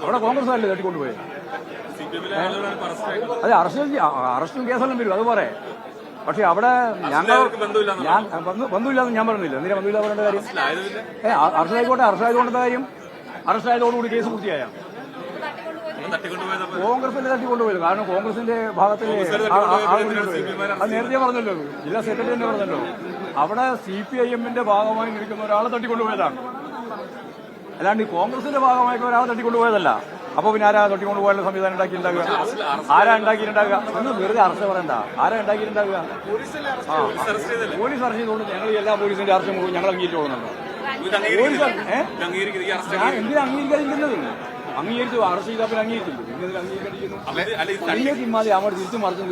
അവിടെ കോൺഗ്രസ് അല്ലേ തട്ടിക്കൊണ്ടുപോയത്. അതെ, അറസ്റ്റും കേസെല്ലാം വരും, അതുപോലെ. പക്ഷെ അവിടെ ഞാൻ ബന്ധമില്ലാന്ന് ഞാൻ പറഞ്ഞില്ല. എന്തിനാ ബന്ധമില്ലാതെ പറയേണ്ട കാര്യം? അറസ്റ്റായിക്കോട്ടെ, അറസ്റ്റായതുകൊണ്ടെന്ന കാര്യം? അറസ്റ്റായതോടുകൂടി കേസ് പൂർത്തിയായ കോൺഗ്രസിന്റെ തട്ടിക്കൊണ്ടുപോയത്. കാരണം കോൺഗ്രസിന്റെ ഭാഗത്തിലെ അത് നേരത്തെ പറഞ്ഞല്ലോ, ജില്ലാ സെക്രട്ടറി തന്നെ പറഞ്ഞല്ലോ, അവിടെ CPIM-ന്റെ ഭാഗമായി നിൽക്കുന്ന ഒരാളെ തട്ടിക്കൊണ്ടുപോയതാണ്, അല്ലാണ്ട് ഈ കോൺഗ്രസിന്റെ ഭാഗമായി ഒരാളെ തട്ടിക്കൊണ്ടുപോയതല്ല. അപ്പൊ പിന്നെ ആരാ തട്ടിക്കൊണ്ടുപോയാലും സംവിധാനം ഉണ്ടാക്കിയിട്ടുണ്ടാകുക? ആരാ ഉണ്ടാക്കിയിട്ടുണ്ടാകുക? ഒന്ന് വെറുതെ അറസ്റ്റ് പറയണ്ട. ആരാ ഉണ്ടാക്കിയിട്ടുണ്ടാകുക? പോലീസ് അറസ്റ്റ് ചെയ്തുകൊണ്ട് ഞങ്ങൾ എല്ലാ പോലീസിന്റെ അറസ്റ്റ് മുഴുവൻ ഞങ്ങൾ അംഗീകരിച്ചോളുന്നുണ്ടോ? ഞാൻ എന്തിനാ അംഗീകരിക്കാതിരിക്കുന്നത്? അംഗീകരിച്ചു, അറസ്റ്റ് ചെയ്താൽ പിന്നെ അംഗീകരിച്ചില്ല. ഇന്നതിൽ അംഗീകരിക്കുന്നു. നിങ്ങൾക്ക് ഇമാതി അവിടെ തിരിച്ചു മറിച്ചു